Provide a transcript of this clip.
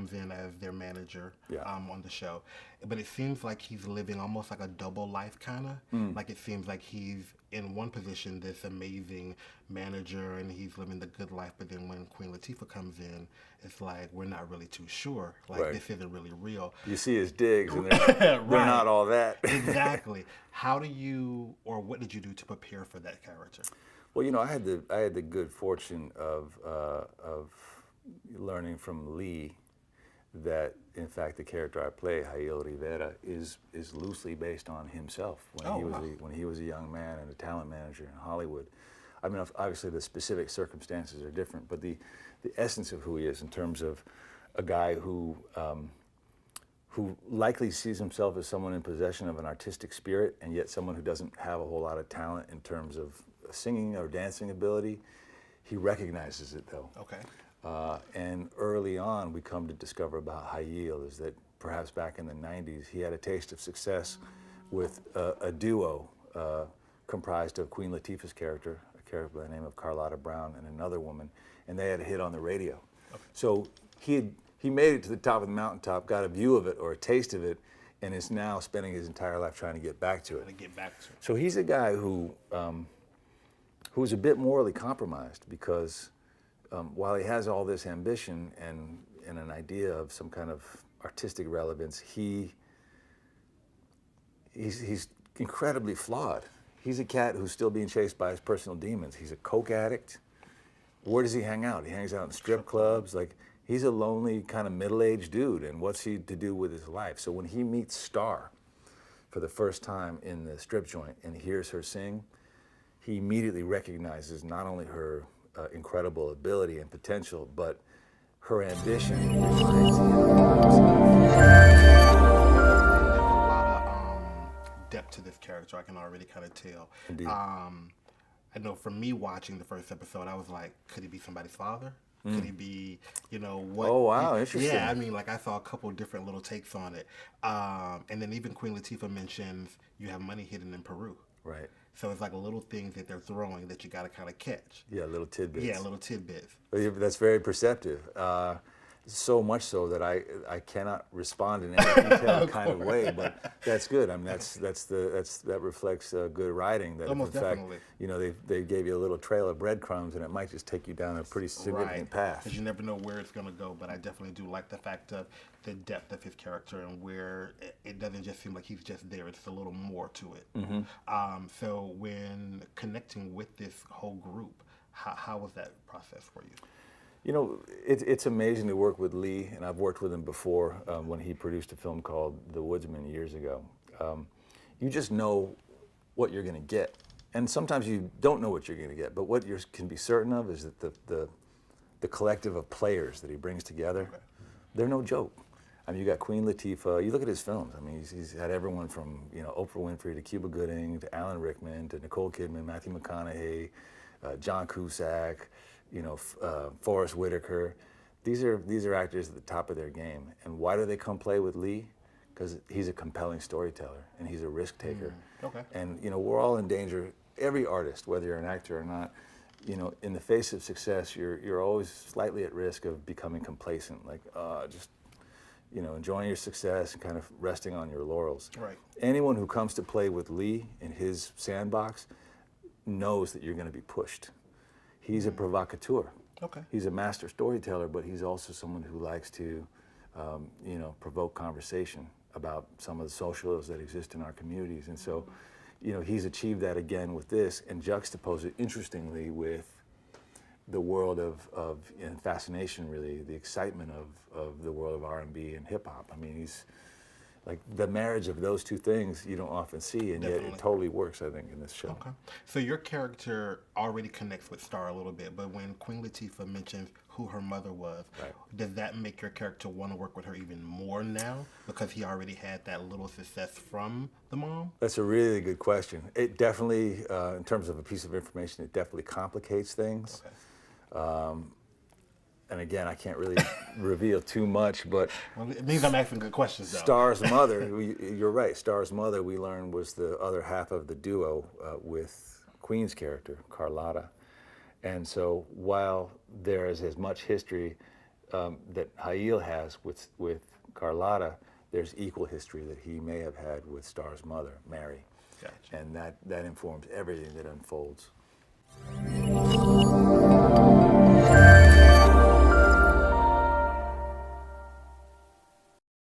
comes in as their manager Yeah. on the show. But it seems like he's living almost like a double life, kind of. Like it seems like he's in one position, this amazing manager, and he's living the good life. But then when Queen Latifah comes in, it's like, we're not really too sure. Like, Right. this isn't really real. You see his digs, and they're Right. not all that. Exactly. How do you, or what did you do to prepare for that character? Well, you know, I had the good fortune of learning from Lee that, in fact, the character I play, Jael Rivera, is loosely based on himself when he was a young man and a talent manager in Hollywood. I mean, obviously the specific circumstances are different, but the essence of who he is, in terms of a guy who likely sees himself as someone in possession of an artistic spirit, and yet someone who doesn't have a whole lot of talent in terms of singing or dancing ability. He recognizes it, though. Okay. And early on, we come to discover about Jael is that perhaps back in the 90s, he had a taste of success with a duo comprised of Queen Latifah's character, a character by the name of Carlotta Brown, and another woman, and they had a hit on the radio. Okay. So he made it to the top of the mountaintop, got a view of it or a taste of it, and is now spending his entire life trying to get back to it. So he's a guy who's a bit morally compromised, because while he has all this ambition and an idea of some kind of artistic relevance, he's incredibly flawed. He's a cat who's still being chased by his personal demons. He's a coke addict. Where does he hang out? He hangs out in strip clubs. Like, he's a lonely kind of middle-aged dude, and what's he to do with his life? So when he meets Star for the first time in the strip joint and hears her sing, he immediately recognizes not only her incredible ability and potential, but her ambition. There's a lot of depth to this character. I can already kind of tell. Indeed. I know for me watching the first episode, I was like, could he be somebody's father? Could he be, you know, what? Oh, wow, interesting. Yeah, I mean, like, I saw a couple different little takes on it. And then even Queen Latifah mentions you have money hidden in Peru. Right. So it's like little things that they're throwing that you got to kind of catch. Yeah, little tidbits. Yeah, little tidbits. That's very perceptive. So much so that I cannot respond in any detailed kind of way, but that's good. I mean, that reflects good writing. That Almost if, in fact, definitely. you know, they gave you a little trail of breadcrumbs, and it might just take you down a pretty significant path. Because you never know where it's going to go. But I definitely do like the fact of the depth of his character and where it doesn't just seem like he's just there. It's a little more to it. Mm-hmm. So when connecting with this whole group, how was that process for you? You know, it's amazing to work with Lee, and I've worked with him before when he produced a film called The Woodsman years ago. You just know what you're going to get, and sometimes you don't know what you're going to get. But what you can be certain of is that the collective of players that he brings together, they're no joke. I mean, you got Queen Latifah. You look at his films. I mean, he's had everyone from, you know, Oprah Winfrey to Cuba Gooding to Alan Rickman to Nicole Kidman, Matthew McConaughey, John Cusack, you know, Forrest Whitaker. These are actors at the top of their game. And why do they come play with Lee? Because he's a compelling storyteller and he's a risk taker. Okay. And you know, we're all in danger. Every artist, whether you're an actor or not, you know, in the face of success, you're always slightly at risk of becoming complacent, like just, you know, enjoying your success and kind of resting on your laurels. Right. Anyone who comes to play with Lee in his sandbox knows that you're going to be pushed. He's a provocateur. Okay. He's a master storyteller, but he's also someone who likes to, you know, provoke conversation about some of the social ills that exist in our communities. And so, you know, he's achieved that again with this, and juxtaposed it interestingly with the world of and fascination, really, the excitement of the world of R&B and hip hop. I mean, he's like the marriage of those two things you don't often see, and Definitely. yet it totally works, I think, in this show. Okay. So your character already connects with Star a little bit, but when Queen Latifah mentions who her mother was, Right. does that make your character want to work with her even more now because he already had that little success from the mom? That's a really good question. It definitely, in terms of a piece of information, it definitely complicates things. Okay. And again, I can't really reveal too much, but Well, it means I'm asking good questions, though. Star's mother, you're right, Star's mother, we learned, was the other half of the duo with Queen's character, Carlotta. And so while there is as much history that Hail has with Carlotta, there's equal history that he may have had with Star's mother, Mary. Gotcha. And that informs everything that unfolds.